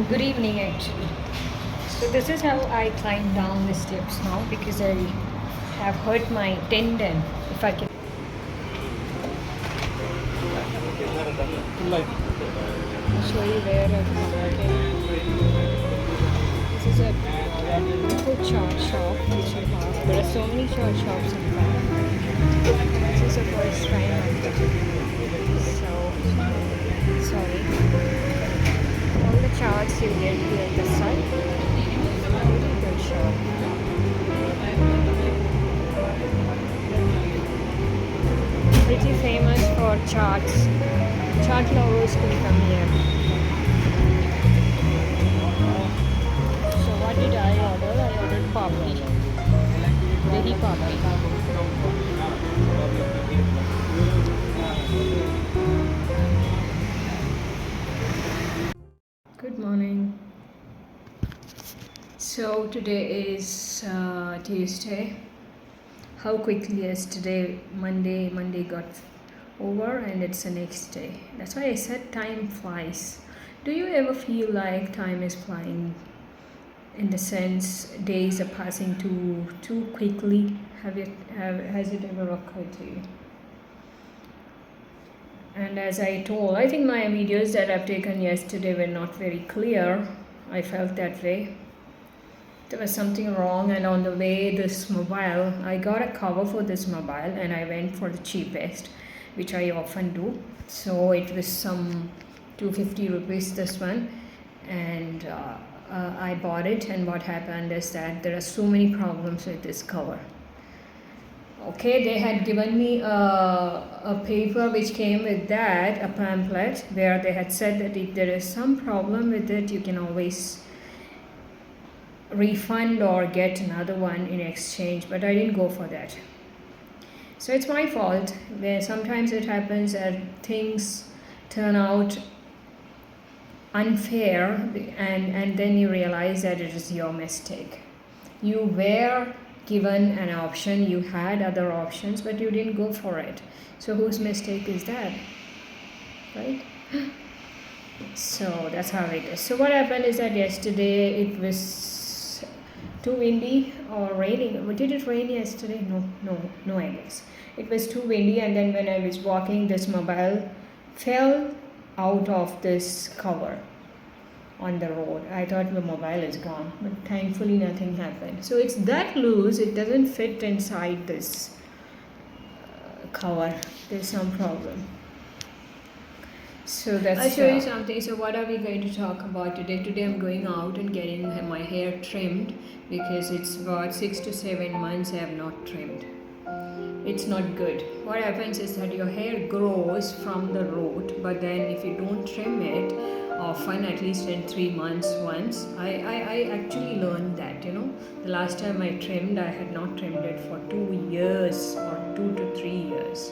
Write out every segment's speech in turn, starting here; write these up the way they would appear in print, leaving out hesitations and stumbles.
Good evening, actually. So this is how I climb down the steps now because I have hurt my tendon. If I can show you where I've come. This is a good chart shop which I have. There are so many chart shops in fact. This is the first time I'm coming. So sorry. All the charts you get here this side. Really good shop. Pretty famous for charts. Chart lovers can come here. So what did I order? I ordered papi. Very papi. Good morning. So today is Tuesday. How quickly yesterday, Monday got over and it's the next day. That's why I said time flies. Do you ever feel like time is flying? In the sense days are passing too quickly. Has it ever occurred to you? And as I told, I think my videos that I've taken yesterday were not very clear. I felt that way. There was something wrong, and on the way this mobile, I got a cover for this mobile and I went for the cheapest, which I often do. So it was some 250 rupees this one, and I bought it. And what happened is that there are so many problems with this cover. Okay, they had given me a paper which came with that, a pamphlet, where they had said that if there is some problem with it, you can always refund or get another one in exchange, but I didn't go for that. So it's my fault, where sometimes it happens that things turn out unfair, and then you realize that it is your mistake. You were given an option, you had other options, but you didn't go for it. So whose mistake is that, right? So that's how it is. So what happened is that yesterday it was too windy or raining. Did it rain yesterday? No, I guess. It was too windy, and then when I was walking, this mobile fell out of this cover on the road. I thought the mobile is gone, but thankfully nothing happened. So it's that loose, it doesn't fit inside this cover. There's some problem. So that's I'll show you something. So what are we going to talk about today? Today I'm going out and getting my hair trimmed because it's about 6 to 7 months I have not trimmed. It's not good. What happens is that your hair grows from the root, but then if you don't trim it often, at least in 3 months once, I actually learned that, the last time I trimmed, I had not trimmed it for 2 years or 2 to 3 years.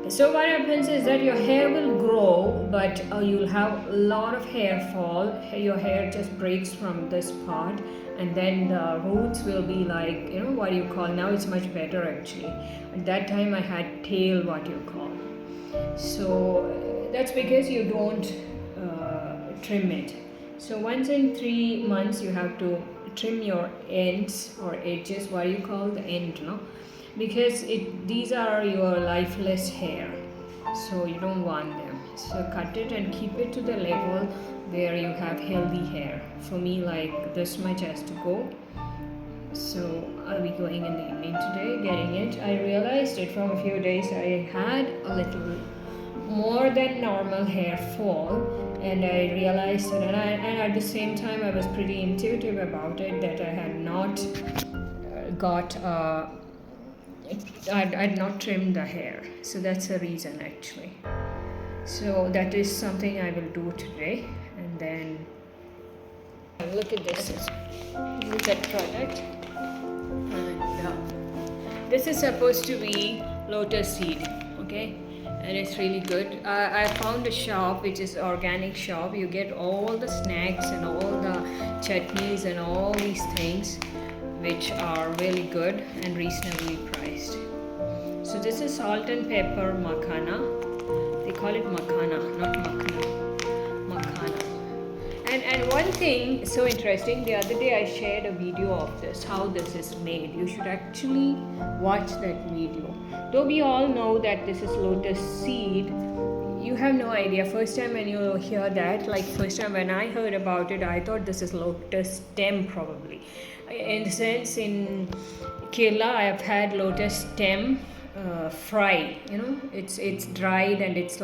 So what happens is that your hair will grow, but you'll have a lot of hair fall. Your hair just breaks from this part, and then the roots will be like, what you call, now it's much better actually. At that time I had tail, what you call. So that's because you don't trim it. So once in 3 months you have to trim your ends or edges, what you call the end, because these are your lifeless hair, so you don't want them. So cut it and keep it to the level where you have healthy hair. For me, like this much has to go. So I'll be going in the evening today, getting it. I realized it from a few days. I had a little more than normal hair fall, and I realized that, and at the same time I was pretty intuitive about it, that I had not got I'd not trimmed the hair. So that's the reason actually. So that is something I will do today. And then look at this. This is that product. And this is supposed to be lotus seed. Okay. And it's really good. I found a shop which is organic shop. You get all the snacks and all the chutneys and all these things, which are really good and reasonably priced. So this is salt and pepper makhana. They call it makhana, not makhana. Makhana. And one thing so interesting, the other day I shared a video of this, how this is made. You should actually watch that video. Though we all know that this is lotus seed, you have no idea. First time when you hear that, like first time when I heard about it, I thought this is lotus stem probably. In the sense, in Kerala, I have had lotus stem fried. It's dried and it's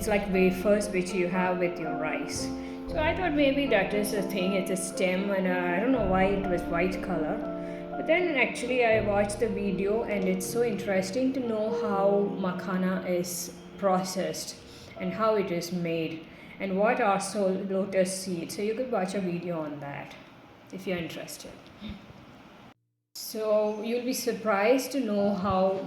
like wafers which you have with your rice. So I thought maybe that is a thing. It's a stem, and I don't know why it was white color. But then actually I watched the video, and it's so interesting to know how makhana is processed and how it is made and what are lotus seeds. So you could watch a video on that if you're interested. So you'll be surprised to know how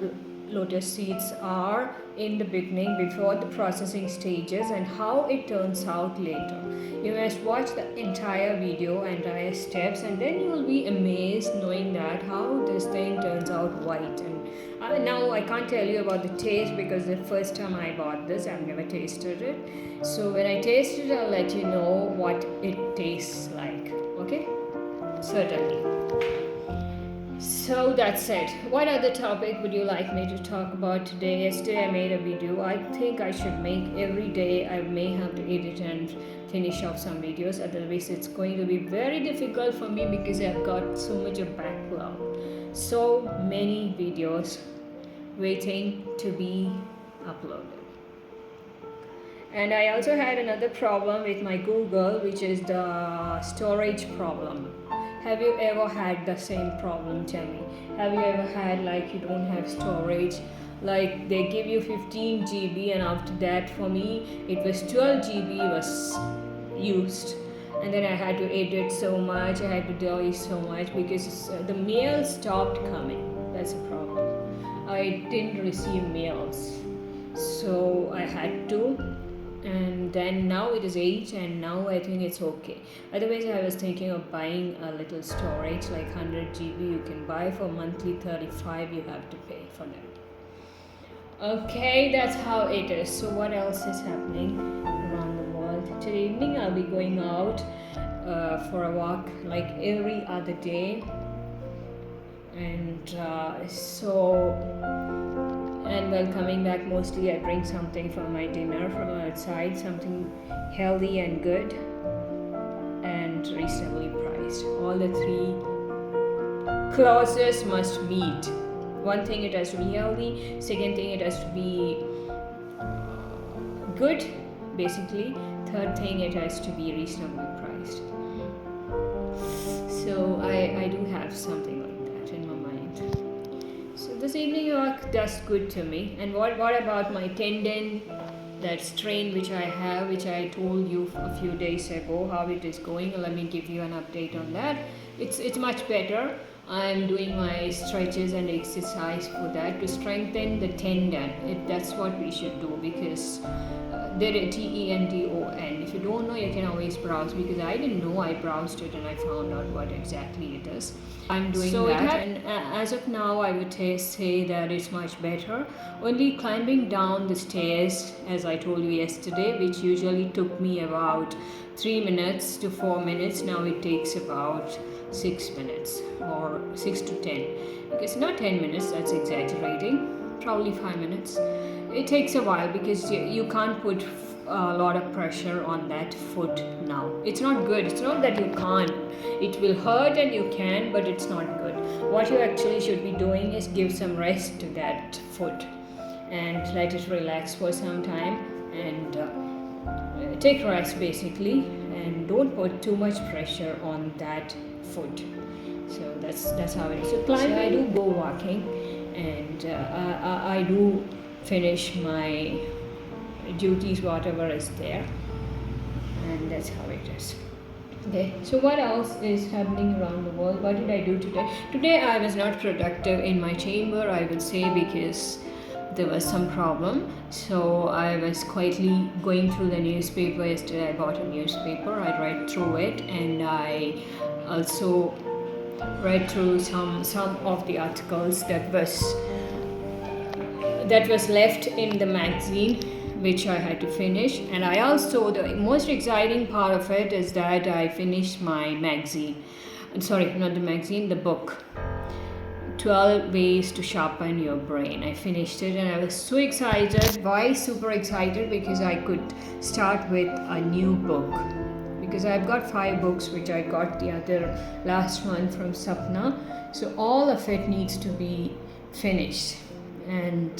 lotus seeds are in the beginning before the processing stages and how it turns out later. You must watch the entire video, entire steps, and then you will be amazed knowing that how this thing turns out white. And now I can't tell you about the taste because the first time I bought this, I've never tasted it. So when I taste it, I'll let you know what it tastes like. Okay? Certainly. So that's it. What other topic would you like me to talk about today? Yesterday I made a video. I think I should make every day. I may have to edit and finish off some videos. Otherwise it's going to be very difficult for me because I've got so much of backlog. So many videos waiting to be uploaded. And I also had another problem with my Google, which is the storage problem. Have you ever had the same problem? Tell me. Have you ever had like you don't have storage? Like they give you 15 GB and after that for me it was 12 GB was used. And then I had to edit so much, I had to delete so much because the mail stopped coming. That's a problem. I didn't receive mails. So I had to. And then now it is 8 and now I think it's okay. Otherwise I was thinking of buying a little storage like 100 GB you can buy. For monthly 35 you have to pay for that. Okay, that's how it is. So what else is happening around the world? Today evening I'll be going out for a walk like every other day. And and while coming back, mostly I bring something for my dinner from outside, something healthy and good and reasonably priced. All the three clauses must meet. One thing, it has to be healthy. Second thing, it has to be good, basically. Third thing, it has to be reasonably priced. So I do have something like that in my mind. So this evening walk does good to me. And what about my tendon, that strain which I have, which I told you a few days ago, how it is going? Let me give you an update on that. It's much better. I'm doing my stretches and exercise for that to strengthen the tendon. That's what we should do because there is TENDON. If you don't know, you can always browse because I didn't know. I browsed it and I found out what exactly it is. I'm doing that, and as of now, I would say that it's much better. Only climbing down the stairs, as I told you yesterday, which usually took me about 3 minutes to 4 minutes, now it takes about 6 minutes or 6 to 10. Because not 10 minutes, that's exaggerating. Probably 5 minutes. It takes a while because you can't put a lot of pressure on that foot now. It's not good. It's not that you can't. It will hurt and you can, but it's not good. What you actually should be doing is give some rest to that foot and let it relax for some time and take rest basically, and don't put too much pressure on that foot. So that's how it is. So climbing, I do go walking, and I do finish my duties, whatever is there, and that's how it is. Okay, so what else is happening around the world? What did I do today? Today I was not productive in my chamber, I would say, because there was some problem. So I was quietly going through the newspaper. Yesterday I bought a newspaper. I read through it, and I also read through some of the articles that was left in the magazine which I had to finish. And I also, the most exciting part of it is that I finished my magazine. Sorry, not the magazine, the book. 12 Ways to Sharpen Your Brain. I finished it and I was so excited. Why super excited? Because I could start with a new book. Because I've got 5 books which I got the other last month from Sapna. So all of it needs to be finished. And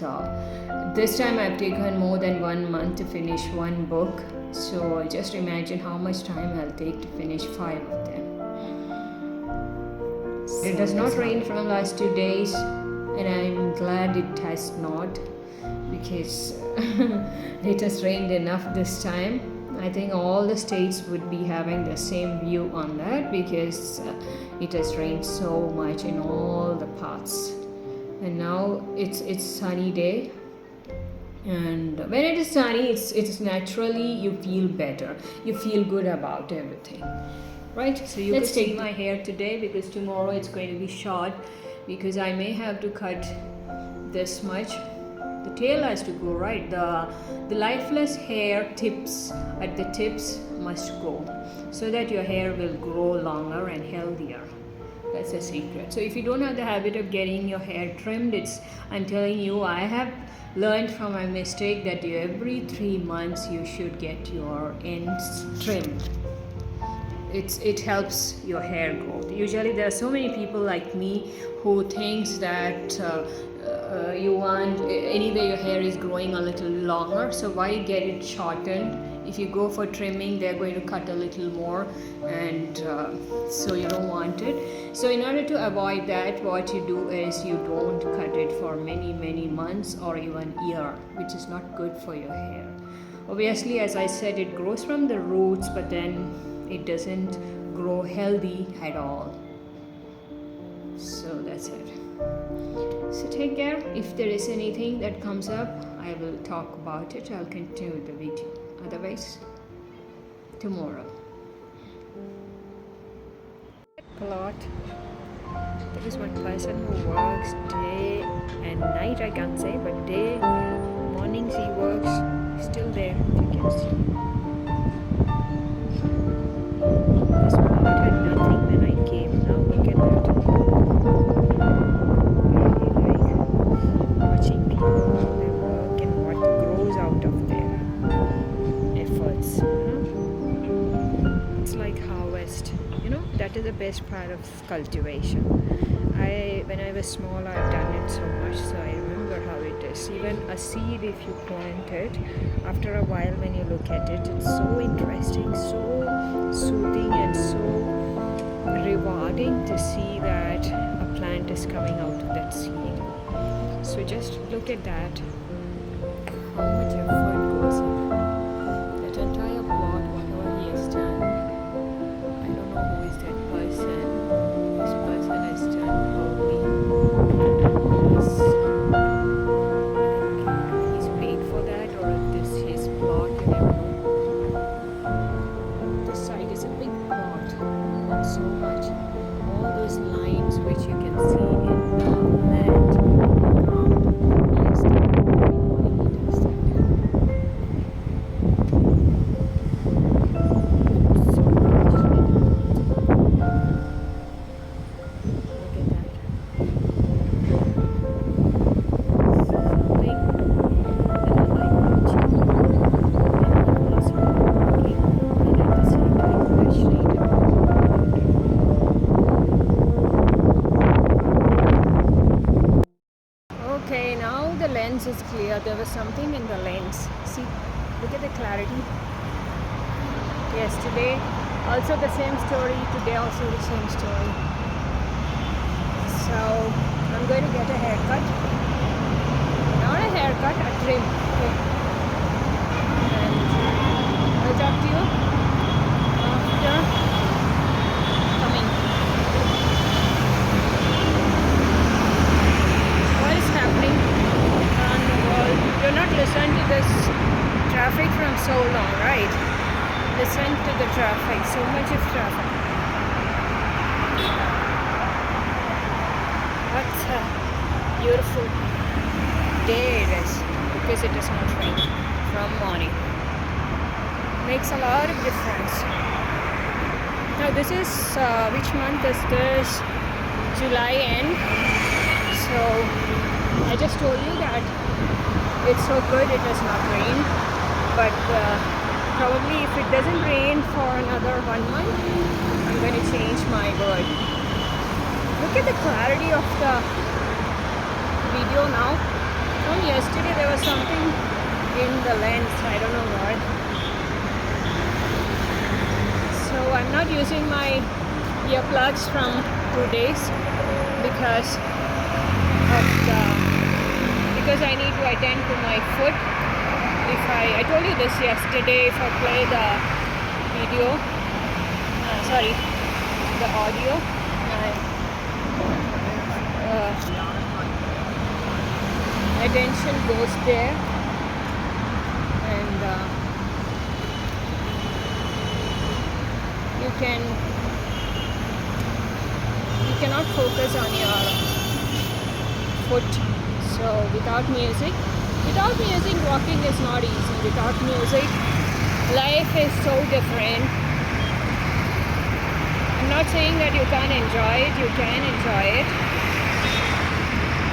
this time I've taken more than 1 month to finish one book. So just imagine how much time I'll take to finish 5 of them. It has not rained from the last 2 days, and I'm glad it has not, because it has rained enough this time. I think all the states would be having the same view on that, because it has rained so much in all the parts. And now it's sunny day, and when it is sunny, it's naturally you feel better, you feel good about everything. Right, so let's take my hair today, because tomorrow it's going to be short, because I may have to cut this much. The tail has to go, right? The lifeless hair tips at the tips must go, so that your hair will grow longer and healthier. That's the secret. So if you don't have the habit of getting your hair trimmed, I'm telling you, I have learned from my mistake that every 3 months you should get your ends trimmed. It helps your hair growth. Usually there are so many people like me who thinks that you want, anyway your hair is growing a little longer, so why get it shortened? If you go for trimming, they're going to cut a little more, and so you don't want it. So in order to avoid that, what you do is you don't cut it for many months or even year, which is not good for your hair. Obviously, as I said, it grows from the roots, but then it doesn't grow healthy at all. So that's it. So take care. If there is anything that comes up, I will talk about it. I'll continue with the video. Otherwise, tomorrow. Plot. There is one person who works day and night, I can't say, but day, mornings he works, still there, if you can see. This plot had nothing when I came. Now look at that. Really like watching people how they work and what grows out of their efforts. It's like harvest. That is the best part of cultivation. When I was small, I've done it so much, so I remember how it is. Even a seed, if you plant it, after a while when you look at it, it's so interesting, so soothing and so rewarding to see that a plant is coming out of that seed. So just look at that, how much effort goes in that entire plot, whatever he has done. I don't know who is that person. This person has done probably he's paid for that, or this his plot, you never know. This side is a big plot, not so much. All those lines which you can see in the land, ground, he has done every morning he does that. Okay, now the lens is clear. There was something in the lens. See, look at the clarity. Yesterday, also the same story. Today, also the same story. So, I'm going to get a haircut. Not a haircut, a trim. Okay. And I'll talk to you after coming. What is happening around the world? You're not listening to this traffic from so long, right? Listen to the traffic, so much of traffic. What a beautiful day it is, because it is not raining. from morning. Makes a lot of difference. Now this is which month is this? July end. So I just told you that it's so good it does not rain, but probably if it doesn't rain for another 1 month, I'm going to change my word. Look at the clarity of the video now. From yesterday there was something in the lens, I don't know what. So I'm not using my earplugs from 2 days because I need to attend to my foot. If I told you this yesterday, if I play the video, the audio, my attention goes there, and you cannot focus on your foot. So without music walking is not easy. Without music, life is so different. I'm not saying that you can't enjoy it, you can enjoy it,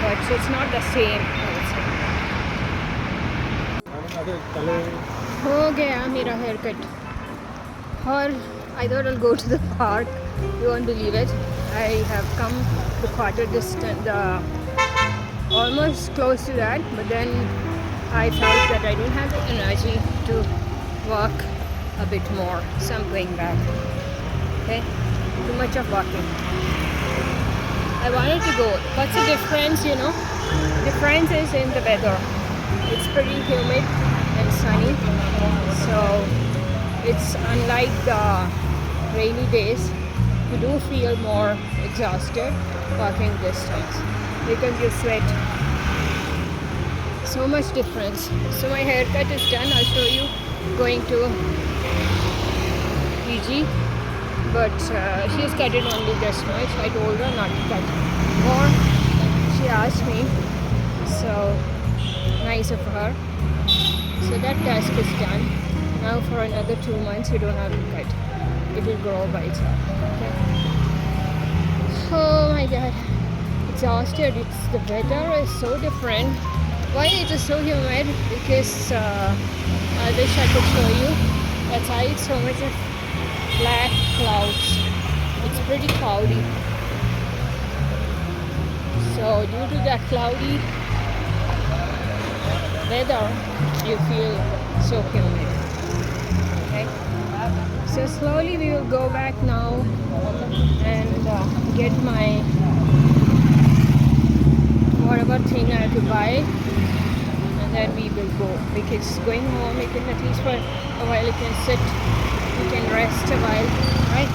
but it's not the same, I would say. हो गया मेरा haircut. Or I thought I'll go to the park. You won't believe it. I have come to quarter distance, almost close to that, but then I felt that I didn't have the energy to walk a bit more, so I'm going back. Okay, too much of walking. I wanted to go. What's the difference, Difference is in the weather. It's pretty humid and sunny, so it's unlike the rainy days. You do feel more exhausted walking distance because you sweat. So much difference. So my haircut is done. I'll show you going to PG, but she's cut it only this much. I told her not to cut more. She asked me, so nice of her. So that task is done. Now for another 2 months you don't have to cut. It will grow by itself. Okay. Oh my god. Exhausted. The weather is so different. Why it is so humid? Because I wish I could show you. Outside so much of black clouds. It's pretty cloudy. So due to that cloudy weather, you feel so humid. Okay. So slowly we will go back now and get my whatever thing I have to buy, and then we will go, because going home you can at least for a while you can sit, you can rest a while, right?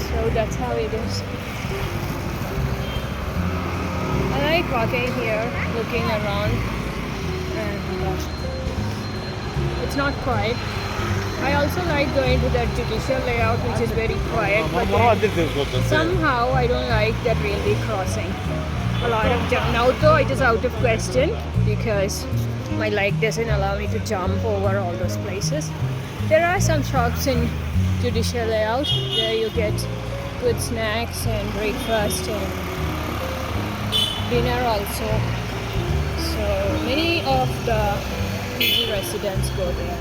So that's how it is. I like walking here, looking around, and it's not quiet. I also like going to that judicial layout, which is very quiet, but then somehow I don't like that railway crossing. A lot of now though it is out of question because my leg doesn't allow me to jump over all those places. There are some shops in judicial layout where you get good snacks and breakfast and dinner also. So many of the PG residents go there.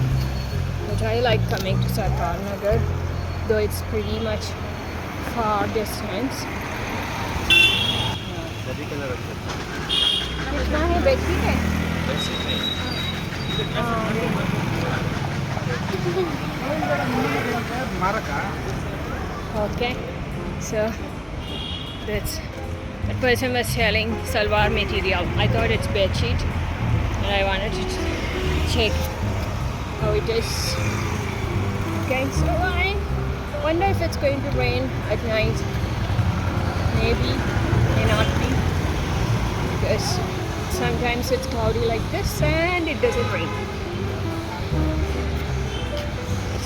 But I like coming to Sarkar Nagar, though it's pretty much far distance. कितना है बेची है? Okay, so that person was selling salwar material. I thought it's bed sheet, and I wanted to check how it is. Okay, so I wonder if it's going to rain at night. Maybe, may not be, because sometimes it's cloudy like this and it doesn't rain.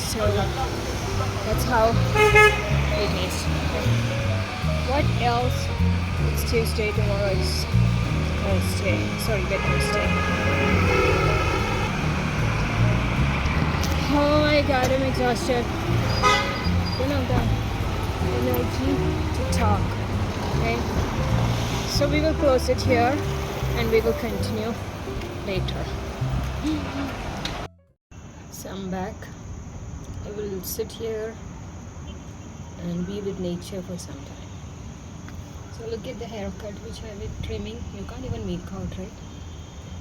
So that's how it is. What else? It's Tuesday, tomorrow is bedroom stay. Oh my god, I'm exhausted. Don't have the energy to talk. Okay, so we will close it here and we will continue later. So I'm back. I will sit here and be with nature for some time. So look at the haircut which I was trimming. You can't even make out, right?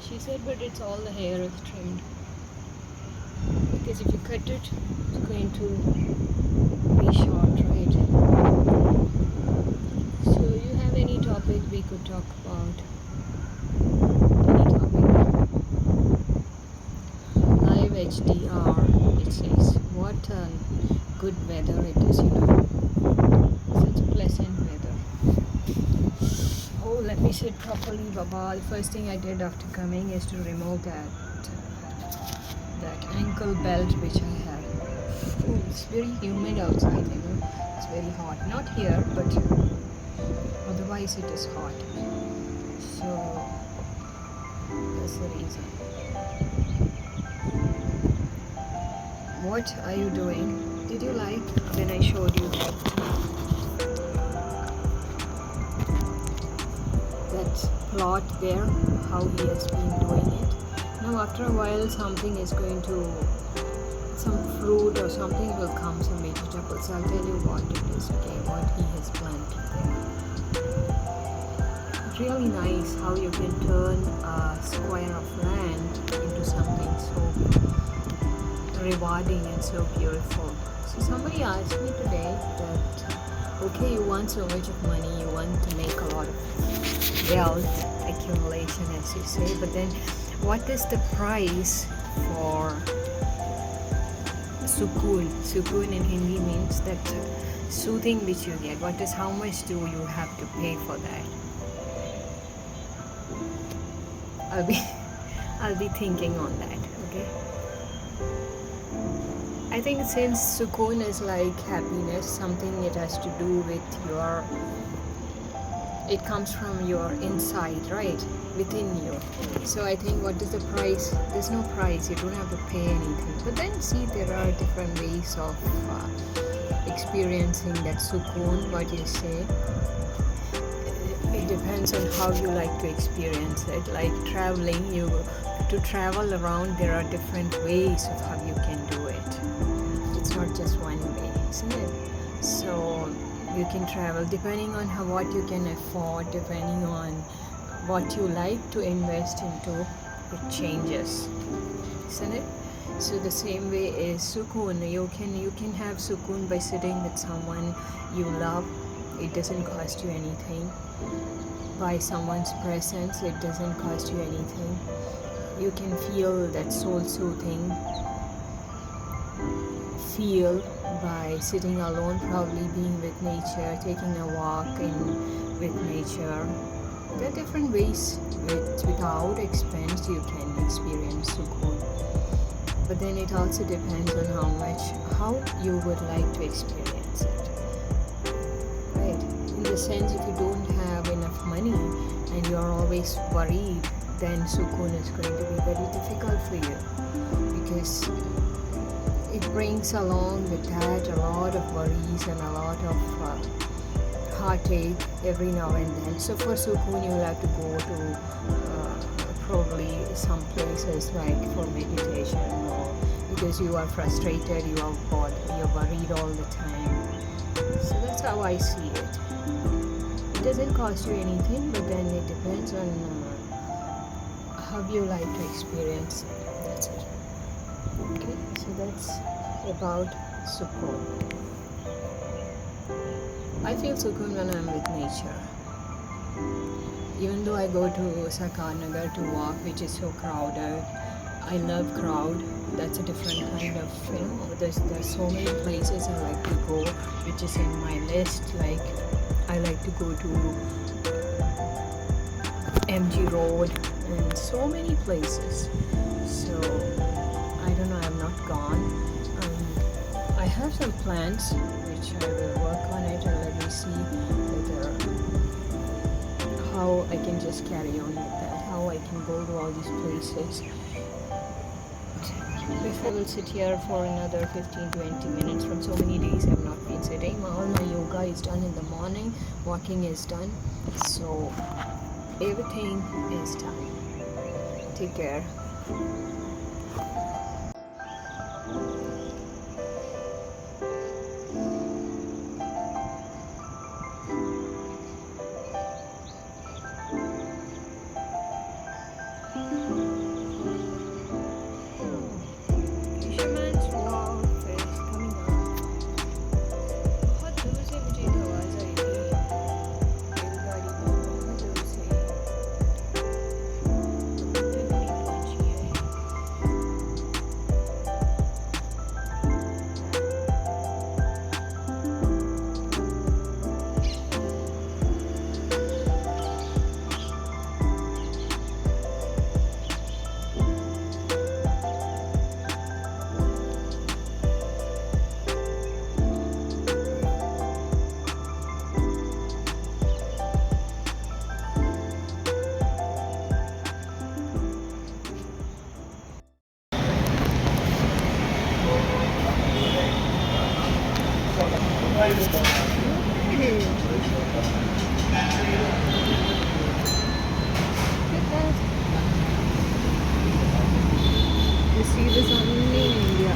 She said, but it's all the hair is trimmed. Because if you cut it, it's going to be short, right? So you have any topic we could talk about? Any topic? Live HDR, it says. What a good weather it is, Such pleasant weather. Oh, let me sit properly, Baba. The first thing I did after coming is to remove that ankle belt which I had. Oh, it's very humid outside, It's very hot. Not here, but otherwise it is hot. So that's the reason. What are you doing? Did you like when I showed you that plot there, how he has been doing it? Now after a while something is going to, some fruit or something will come, some vegetables. I'll tell you what it is, okay, what he has planted there. Really nice how you can turn a square of land into something so rewarding and so beautiful. So somebody asked me today that, okay, you want so much of money, you want to make a lot of wealth accumulation, as you say, but then what is the price for sukoon? Sukoon in Hindi means that soothing which you get. What is, how much do you have to pay for that? I'll be thinking on that, okay? I think since sukoon is like happiness, something it has to do with your, it comes from your inside, right? Within you. So I think what is the price? There's no price, you don't have to pay anything. But then see, there are different ways of experiencing that sukoon, what you say. It depends on how you like to experience it. Like traveling, to travel around, there are different ways of how you can do it. It's not just one way, isn't it? So you can travel depending on what you can afford, depending on what you like to invest into. It changes, isn't it? So the same way is sukoon. You can have sukoon by sitting with someone you love. It doesn't cost you anything. By someone's presence, it doesn't cost you anything. You can feel that soul soothing feel by sitting alone, probably being with nature, taking a walk with nature. There are different ways without expense you can experience sukoon. But then it also depends on how you would like to experience it. Right? In the sense, if you don't have enough money and you're always worried, then sukoon is going to be very difficult for you, because it brings along with that a lot of worries and a lot of heartache every now and then. So for sukoon, you will have to go to probably some places like for meditation, or because you are frustrated, you are bored, you're worried all the time. So that's how I see it. It doesn't cost you anything, but then it depends on how you like to experience it. That's it. Okay, so that's about sukoon. I feel sukoon when I'm with nature. Even though I go to Sakarnagar to walk, which is so crowded, I love crowd. That's a different kind of, there's so many places I like to go, which is in my list. Like I like to go to MG Road and so many places. So I don't know, I'm not gone. I have some plans which I will work on it, and let me see whether how I can just carry on with that, how I can go to all these places. Before I will sit here for another 15-20 minutes. From so many days I have not been sitting. All my yoga is done in the morning, walking is done, so everything is done. Take care. Fisherman's Wharf is coming up. बहुत दूर से मुझे एक आवाज़ आई थी रेलगाड़ी की, बहुत दूर से, अभी तक नहीं पहुंची है। You see this only in India.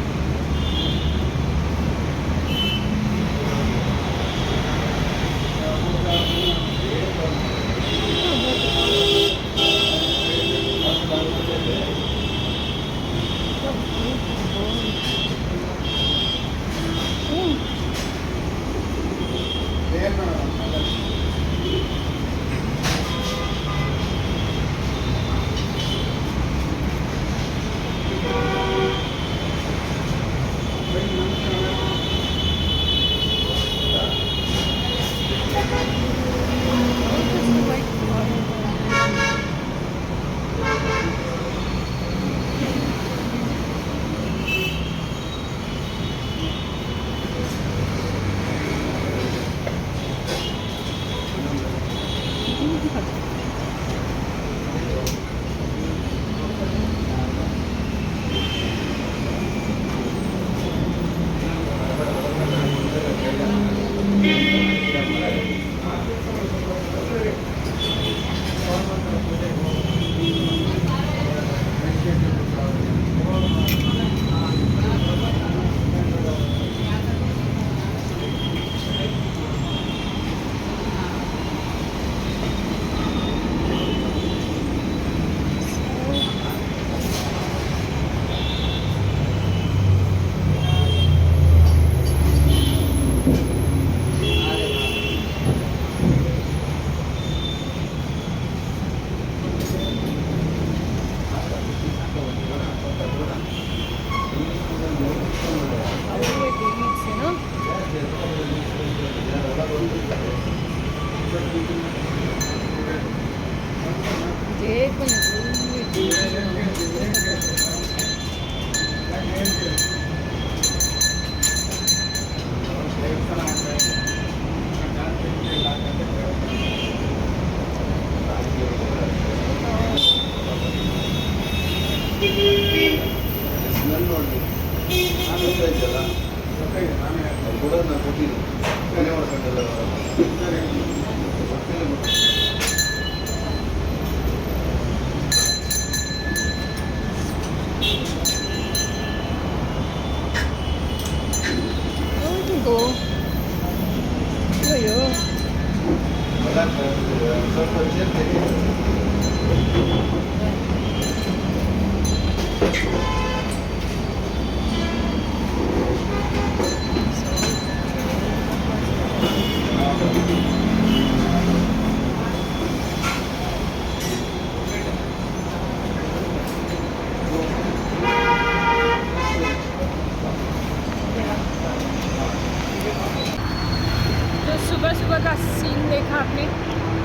सुबह सुबह का सीन देखा आपने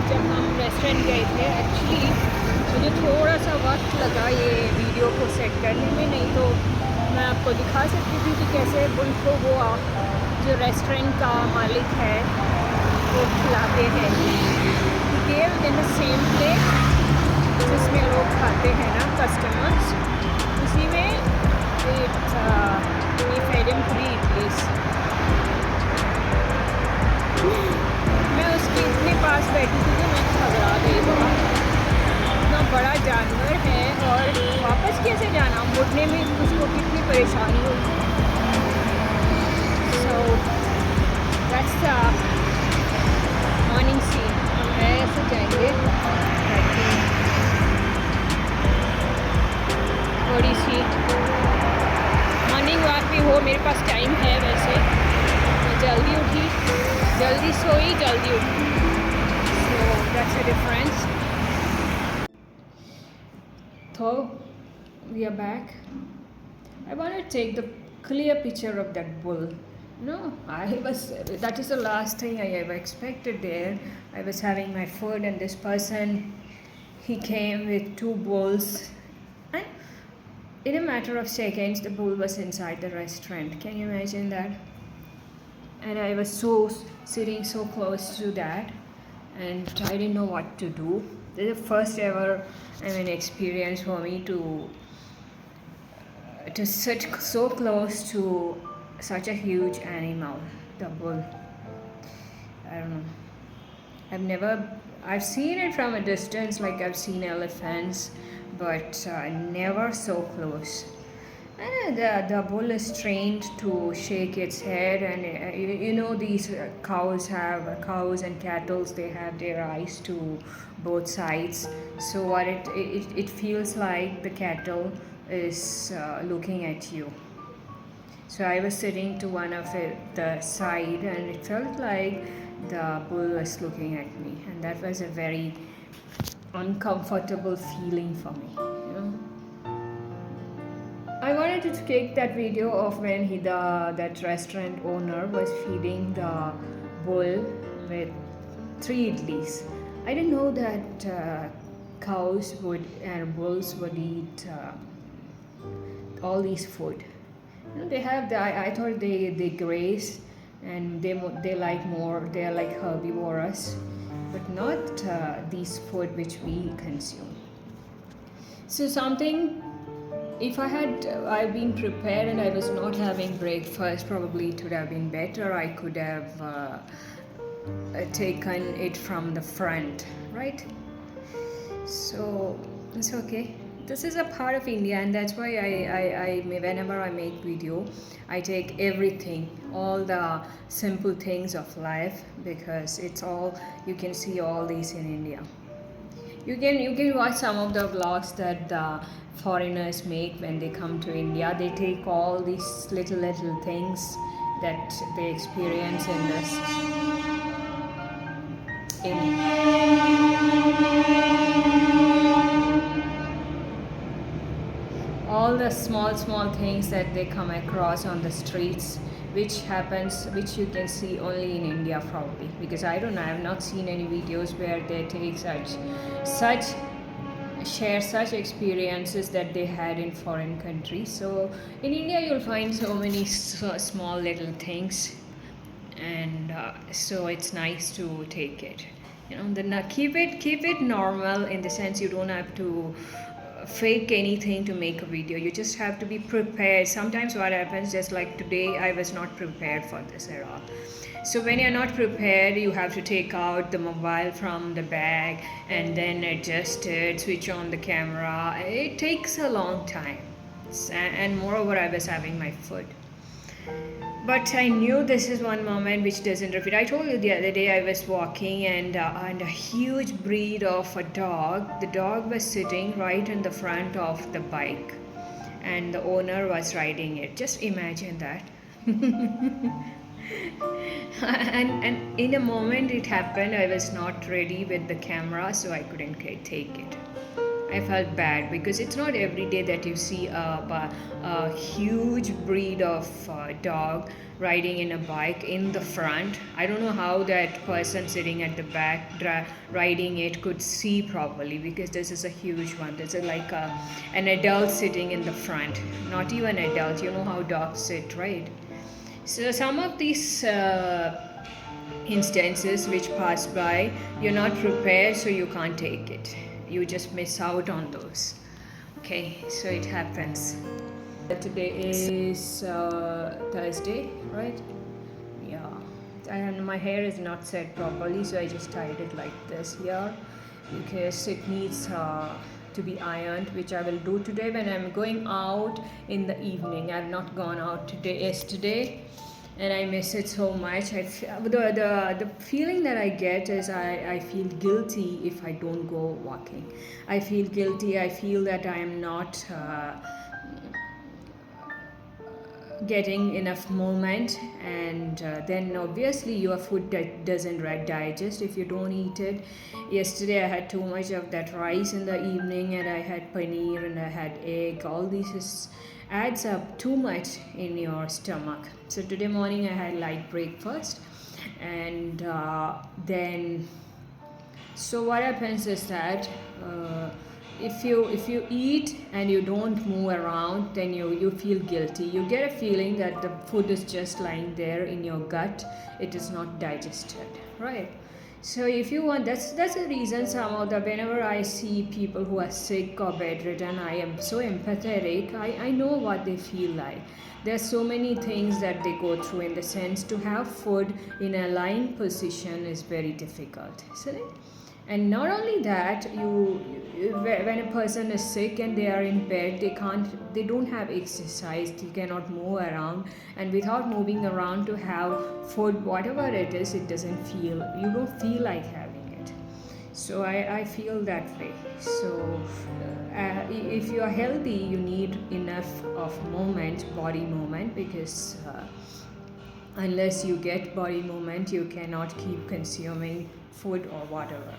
जब हम रेस्टोरेंट गए थे। एक्चुअली मुझे थोड़ा सा वक्त लगा ये वीडियो को सेट करने में, नहीं तो मैं आपको दिखा सकती थी कि कैसे उनको वो जो रेस्टोरेंट का मालिक है वो खिलाते हैं। gave in the same plate जिसमें लोग खाते हैं ना कस्टमर्स, उसी में we fed him 3 idlis. मैं उसके इतने पास बैठी थी कि मैं घबरा गई बहुत. इतना बड़ा जानवर है और वापस कैसे जाना, मुड़ने में उसको कितनी परेशानी होगी. So that's the morning scene. हम ऐसे जाएंगे ताकि थोड़ी सी मॉर्निंग वॉक भी हो. मेरे पास टाइम है वैसे, मैं जल्दी उठी, जल्दी सोई, जल्दी उठी. So that's the difference. So we are back. I want to take the clear picture of that bull. No, that is the last thing I ever expected there. I was having my food and this person, he came with 2 bulls. And in a matter of seconds, the bull was inside the restaurant. Can you imagine that? And I was sitting so close to that, and I didn't know what to do. This is the first ever experience for me to sit so close to such a huge animal, the bull. I don't know. I've seen it from a distance, like I've seen elephants, but never so close. And the bull is trained to shake its head, and these cows and cattle, they have their eyes to both sides. So what it feels like the cattle is looking at you. So I was sitting to one of the side, and it felt like the bull was looking at me, and that was a very uncomfortable feeling for me. I wanted to take that video of when that restaurant owner was feeding the bull with 3 idlis. I didn't know that cows and bulls would eat all these food. They have I thought they graze and they like more. They are like herbivorous, but not these food which we consume. So something. If I've been prepared and I was not having breakfast, probably it would have been better. I could have taken it from the front, right? So it's okay. This is a part of India, and that's why I whenever I make video, I take everything, all the simple things of life, because it's all, you can see all these in India. You can watch some of the vlogs that the foreigners make when they come to India. They take all these little things that they experience all the small things that they come across on the streets, which you can see only in India probably, because I don't know, I have not seen any videos where they take share such experiences that they had in foreign countries. So in India you'll find so many small little things, and so it's nice to take it. Then keep it normal, in the sense you don't have to fake anything to make a video. You just have to be prepared. Sometimes what happens, just like today, I was not prepared for this at all. So when you're not prepared, you have to take out the mobile from the bag and then adjust it, switch on the camera. It takes a long time, and moreover I was having my food. But I knew this is one moment which doesn't repeat. I told you the other day I was walking, and a huge breed of a dog. The dog was sitting right in the front of the bike, and the owner was riding it. Just imagine that. and in a moment it happened. I was not ready with the camera, so I couldn't take it. I felt bad, because it's not every day that you see a huge breed of dog riding in a bike in the front. I don't know how that person sitting at the back riding it could see properly, because this is a huge one. This is like an adult sitting in the front. Not even adult, you know how dogs sit, right? So some of these instances which pass by. You're not prepared, so you can't take it. You just miss out on those. Okay, so it happens. Today is Thursday, right? Yeah, and my hair is not set properly, so I just tied it like this here because it needs to be ironed, which I will do today when I'm going out in the evening. I've not gone out yesterday, and I miss it so much. The feeling that I get is I feel guilty if I don't go walking. I feel guilty. I feel that I am not getting enough movement, and then obviously your food doesn't digest if you don't eat it. Yesterday I had too much of that rice in the evening, and I had paneer and I had egg. All this adds up too much in your stomach. So today morning I had light breakfast, and then so what happens is that if you eat and you don't move around, then you feel guilty. You get a feeling that the food is just lying there in your gut. It is not digested, right? So if you want, that's the reason some of the whenever I see people who are sick or bedridden, I am so empathetic. I know what they feel like. There's so many things that they go through, in the sense to have food in a lying position is very difficult, isn't it? And not only that, when a person is sick and they are in bed, they don't have exercise, they cannot move around, and without moving around to have food, whatever it is, you don't feel like having it. So I feel that way. So if you are healthy, you need enough of body movement, because unless you get body movement, you cannot keep consuming food or whatever.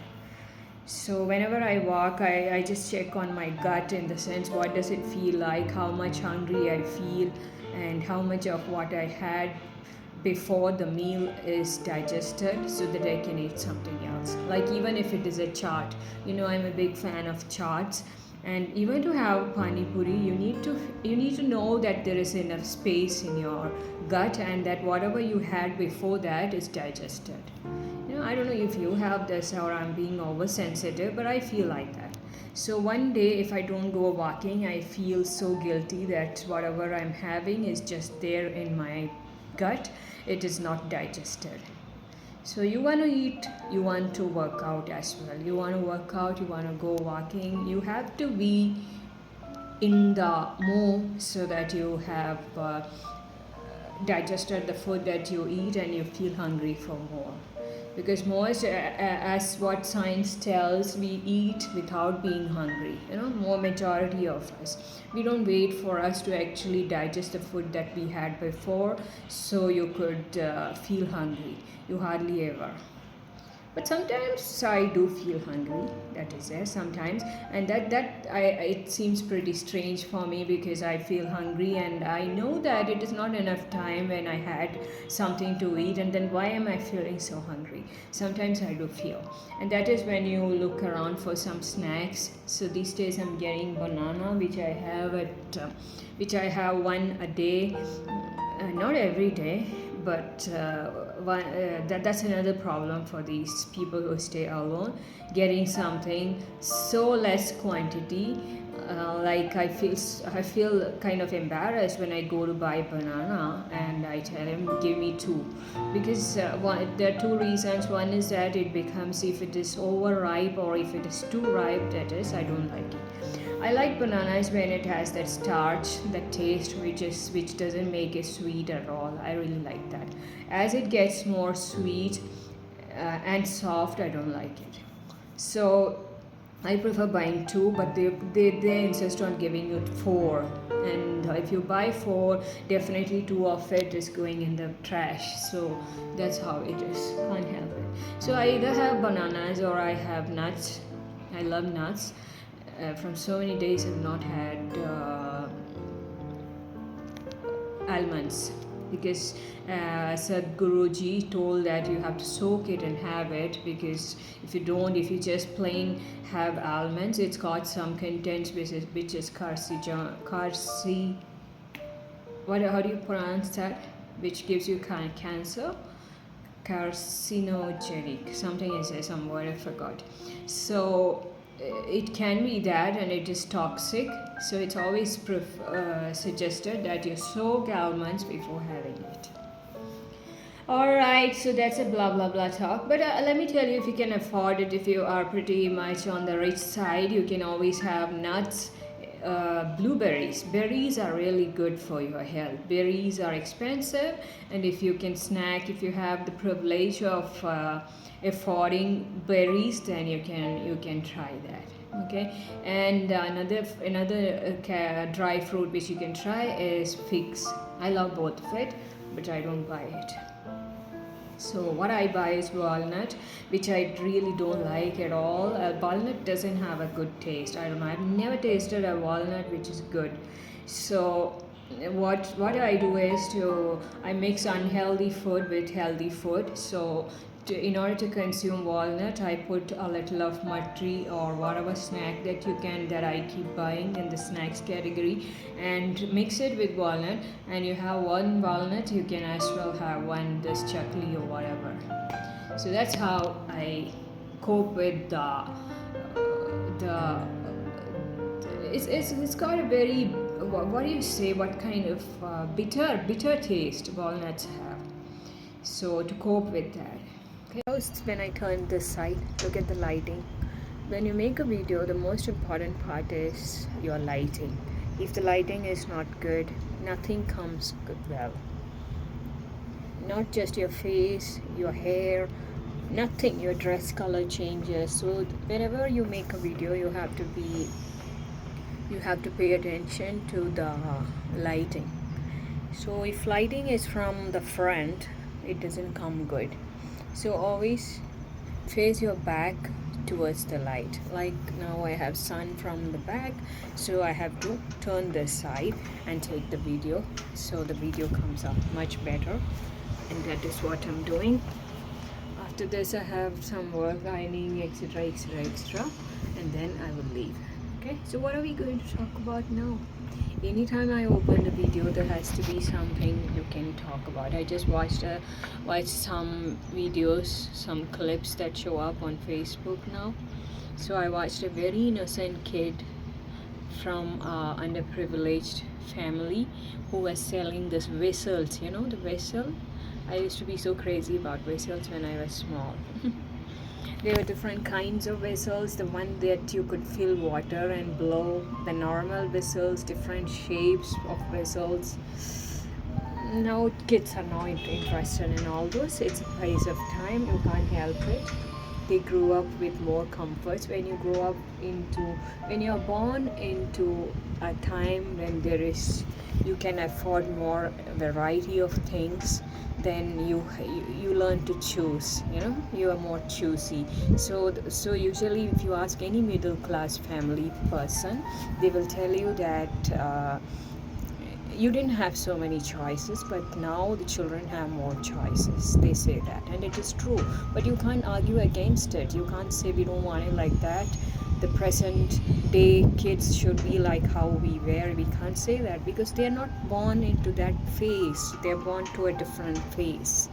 So whenever I walk, I just check on my gut, in the sense, what does it feel like, how much hungry I feel, and how much of what I had before the meal is digested, so that I can eat something else. Like even if it is a chaat, I'm a big fan of chaats. And even to have pani puri, you need to know that there is enough space in your gut, and that whatever you had before that is digested. I don't know if you have this or I'm being oversensitive, but I feel like that. So one day if I don't go walking, I feel so guilty that whatever I'm having is just there in my gut. It is not digested. So you want to eat, you want to work out as well. You want to work out, you want to go walking. You have to be in the mood so that you have digested the food that you eat, and you feel hungry for more. Because most, as what science tells, we eat without being hungry. More majority of us, we don't wait for us to actually digest the food that we had before, so you could feel hungry. You hardly ever. But sometimes I do feel hungry. That is there sometimes, and it seems pretty strange for me, because I feel hungry and I know that it is not enough time when I had something to eat, and then why am I feeling so hungry? Sometimes I do feel, and that is when you look around for some snacks. So these days I'm getting banana, which I have one a day, not every day. But that's another problem for these people who stay alone, getting something so less quantity. Like I feel kind of embarrassed when I go to buy banana and I tell him, give me two, because there are two reasons. One is that it becomes, if it is overripe or if it is too ripe, that is, I don't like it. I like bananas when it has that starch, that taste, which doesn't make it sweet at all. I really like that. As it gets more sweet and soft, I don't like it. So I prefer buying two, but they insist on giving you four. And if you buy four, definitely two of it is going in the trash. So that's how it is. Can't help it. So I either have bananas or I have nuts. I love nuts. From so many days I've not had almonds, because Sadhguruji told that you have to soak it and have it, because if you just plain have almonds, it's got some contents which is how do you pronounce that, which gives you cancer. carcinogenic. Something is there, some word I forgot. So it can be that, and it is toxic. So it's always suggested that you soak almonds before having it. Alright, so that's a blah blah blah talk. But let me tell you, if you can afford it, if you are pretty much on the rich side, you can always have nuts. Blueberries. Berries are really good for your health. Berries are expensive, and if you can snack, if you have the privilege of affording berries, then you can try that. Okay, and another dry fruit which you can try is figs. I love both of it, but I don't buy it. So what I buy is walnut, which I really don't like at all. Walnut doesn't have a good taste. I don't know. I've never tasted a walnut which is good. So what I do is I mix unhealthy food with healthy food. So in order to consume walnut, I put a little of matri or whatever snack that I keep buying in the snacks category, and mix it with walnut, and you have one walnut, you can as well have one this chakli or whatever. So that's how I cope with it's got a very, what do you say, what kind of bitter taste walnuts have. So to cope with that. First, when I turn this side, look at the lighting. When you make a video, the most important part is your lighting. If the lighting is not good, nothing comes good well. Not just your face, your hair, nothing. Your dress color changes. So whenever you make a video, you have to pay attention to the lighting. So if lighting is from the front, it doesn't come good. So always face your back towards the light. Like now I have sun from the back, so I have to turn this side and take the video, so the video comes up much better, and that is what I'm doing. After this I have some work, ironing, etc, and then I will leave. Okay, so what are we going to talk about now? Anytime I open a video, there has to be something you can talk about. I just watched some videos, some clips that show up on Facebook now. So I watched a very innocent kid from underprivileged family who was selling this whistles. You know the whistle? I used to be so crazy about whistles when I was small. There were different kinds of whistles. The one that you could fill water and blow, the normal whistles, different shapes of whistles. Now kids are not interested in all those. It's a waste of time. You can't help it. They grew up with more comforts. When you are born into a time when you can afford more variety of things, then you learn to choose. You are more choosy. So usually if you ask any middle class family person, they will tell you that you didn't have so many choices, but now the children have more choices. They say that, and it is true, but you can't argue against it. You can't say we don't want it like that. The present day kids should be like how we were. We can't say that because they are not born into that phase. They're born to a different phase.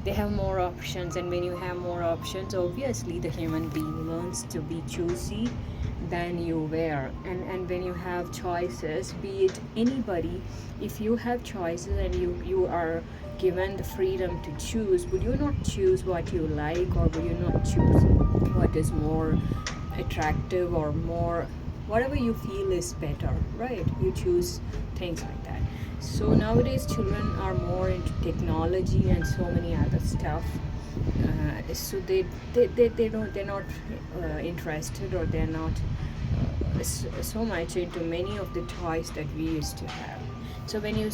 They have more options, and when you have more options, obviously the human being learns to be choosy than you were. And when you have choices, be it anybody, if you have choices and you are given the freedom to choose, would you not choose what you like, or would you not choose what is more attractive or more, whatever you feel is better, right? You choose things like that. So nowadays children are more into technology and so many other stuff. So they're not interested, or they're not so much into many of the toys that we used to have. So when you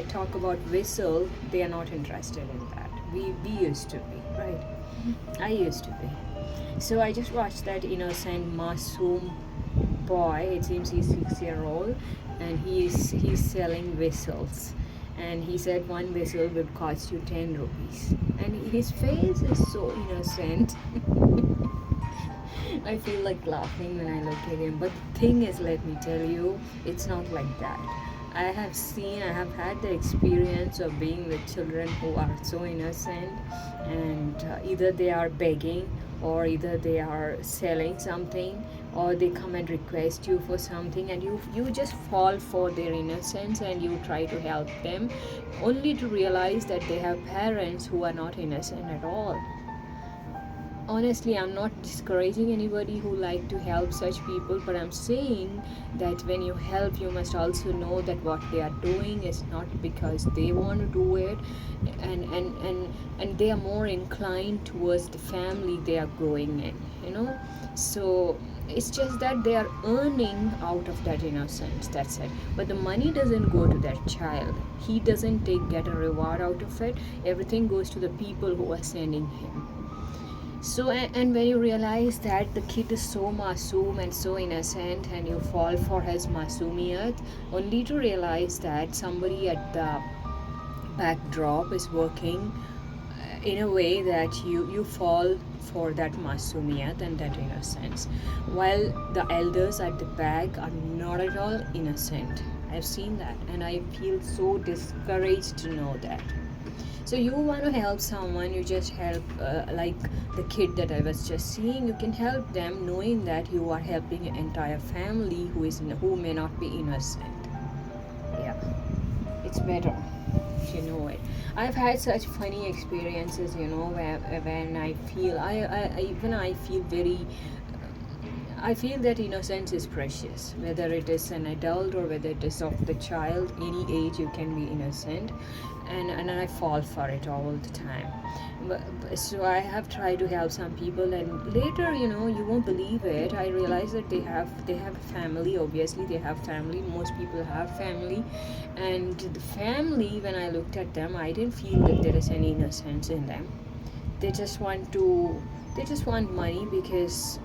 talk about whistle, they are not interested in that. We used to be, right? I used to be. So I just watched that innocent Masoom boy. It seems he's 6-year-old, and he's selling whistles. And he said one whistle would cost you 10 rupees. And his face is so innocent. I feel like laughing when I look at him. But the thing is, let me tell you, it's not like that. I have had the experience of being with children who are so innocent, and either they are begging, or either they are selling something, or they come and request you for something, and you just fall for their innocence and you try to help them, only to realize that they have parents who are not innocent at all. Honestly, I'm not discouraging anybody who like to help such people, but I'm saying that when you help, you must also know that what they are doing is not because they want to do it, and they are more inclined towards the family they are growing in, so it's just that they are earning out of that innocence, that's it. But the money doesn't go to that child. He doesn't get a reward out of it. Everything goes to the people who are sending him. So, and when you realize that the kid is so masoom and so innocent, and you fall for his masumiyat, only to realize that somebody at the backdrop is working in a way that you fall for that masumiyat and that innocence, while the elders at the back are not at all innocent. I've seen that, and I feel so discouraged to know that. So you want to help someone, you just help, like the kid that I was just seeing. You can help them knowing that you are helping an entire family who may not be innocent. Yeah, it's better if you know it. I've had such funny experiences, when I feel I feel very. I feel that innocence is precious, whether it is an adult or whether it is of the child. Any age you can be innocent, and I fall for it all the time. So I have tried to help some people, and later, you won't believe it, I realized that they have family. Obviously they have family. Most people have family, and the family, when I looked at them, I didn't feel that there is any innocence in them. They just want money because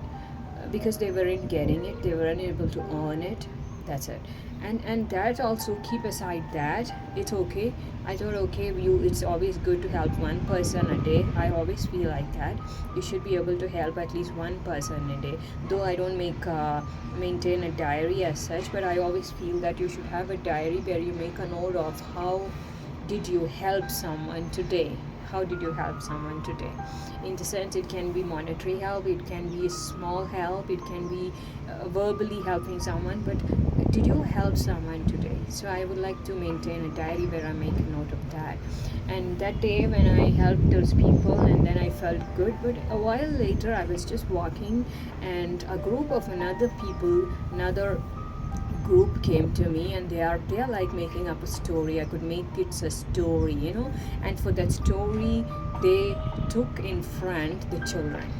they weren't getting it, they weren't able to earn it, that's it. And that also, keep aside that, it's okay. I thought, okay, it's always good to help one person a day. I always feel like that. You should be able to help at least one person a day. Though I don't maintain a diary as such, but I always feel that you should have a diary where you make a note of how did you help someone today. How did you help someone today? In the sense, it can be monetary help, it can be small help, it can be verbally helping someone, but did you help someone today? So I would like to maintain a diary where I make a note of that. And that day when I helped those people, and then I felt good, but a while later I was just walking, and a group of another group came to me, and they are like making up a story. I could make it a story, and for that story they took in front the children.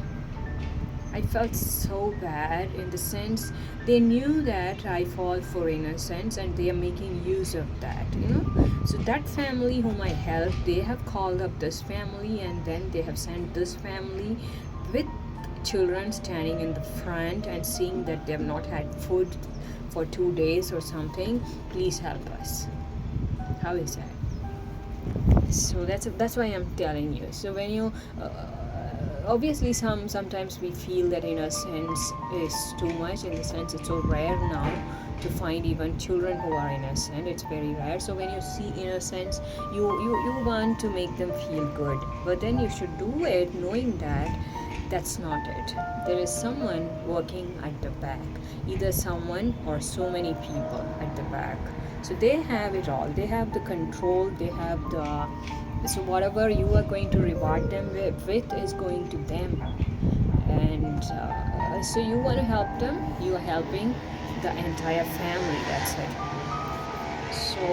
I felt so bad, in the sense they knew that I fall for innocence and they are making use of that, So that family whom I helped, they have called up this family, and then they have sent this family with children standing in the front and seeing that they have not had food for 2 days or something. Please help us. How is that? So that's why I'm telling you. So when you obviously sometimes we feel that innocence is too much, in the sense it's so rare now to find even children who are innocent. It's very rare. So when you see innocence, you want to make them feel good, but then you should do it knowing that that's not it. There is someone working at the back, either someone or so many people at the back. So they have it all. They have the control. They have so whatever you are going to reward them with is going to them. And so you want to help them. You are helping the entire family. That's it. So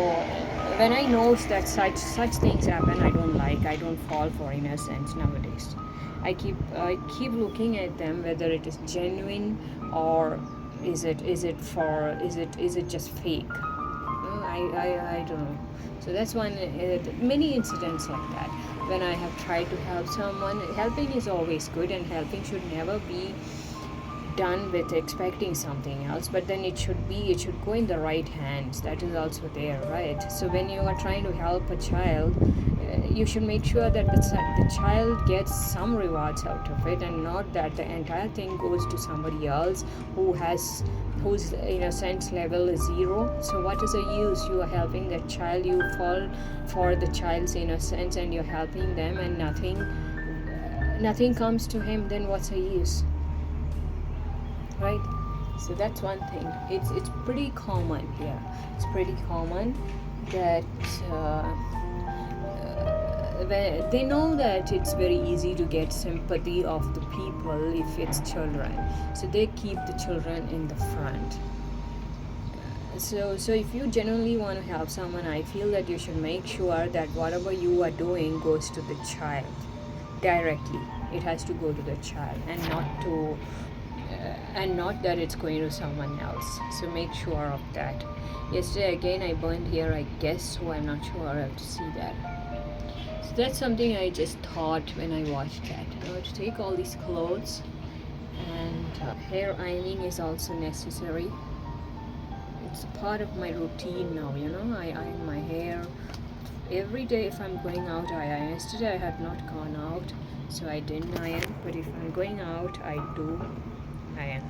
when I know that such things happen, I don't fall for innocence nowadays. I keep looking at them, whether it is genuine or is it just fake. I don't know. So that's one. Many incidents like that. When I have tried to help someone, helping is always good, and helping should never be done with expecting something else, but then it should go in the right hands. That is also there, right? So when you are trying to help a child, you should make sure that the child gets some rewards out of it, and not that the entire thing goes to somebody else whose innocence level is 0. So what is the use? You are helping that child, you fall for the child's innocence, and you're helping them, and nothing comes to him. Then what's the use, right? So that's one thing. It's pretty common here. It's pretty common that they know that it's very easy to get sympathy of the people if it's children, so they keep the children in the front. So if you genuinely want to help someone, I feel that you should make sure that whatever you are doing goes to the child directly. It has to go to the child, and not that it's going to someone else. So make sure of that. Yesterday again I burned here, I guess, so I'm not sure. I have to see that. So that's something I just thought when I watched that. I want to take all these clothes, and hair ironing is also necessary. It's part of my routine now, I iron my hair every day. If I'm going out, I iron. Yesterday I had not gone out, so I didn't iron, but if I'm going out, I do iron.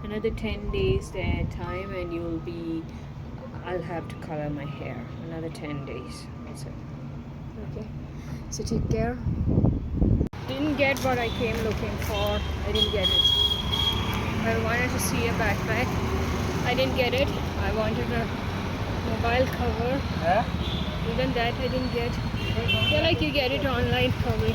Another 10 days time, and I'll have to color my hair. Another 10 days. That's it. Okay. So take care. Didn't get what I came looking for. I didn't get it. I wanted to see a backpack. I didn't get it. I wanted a mobile cover. Yeah? Even that I didn't get. I feel like you get it online probably.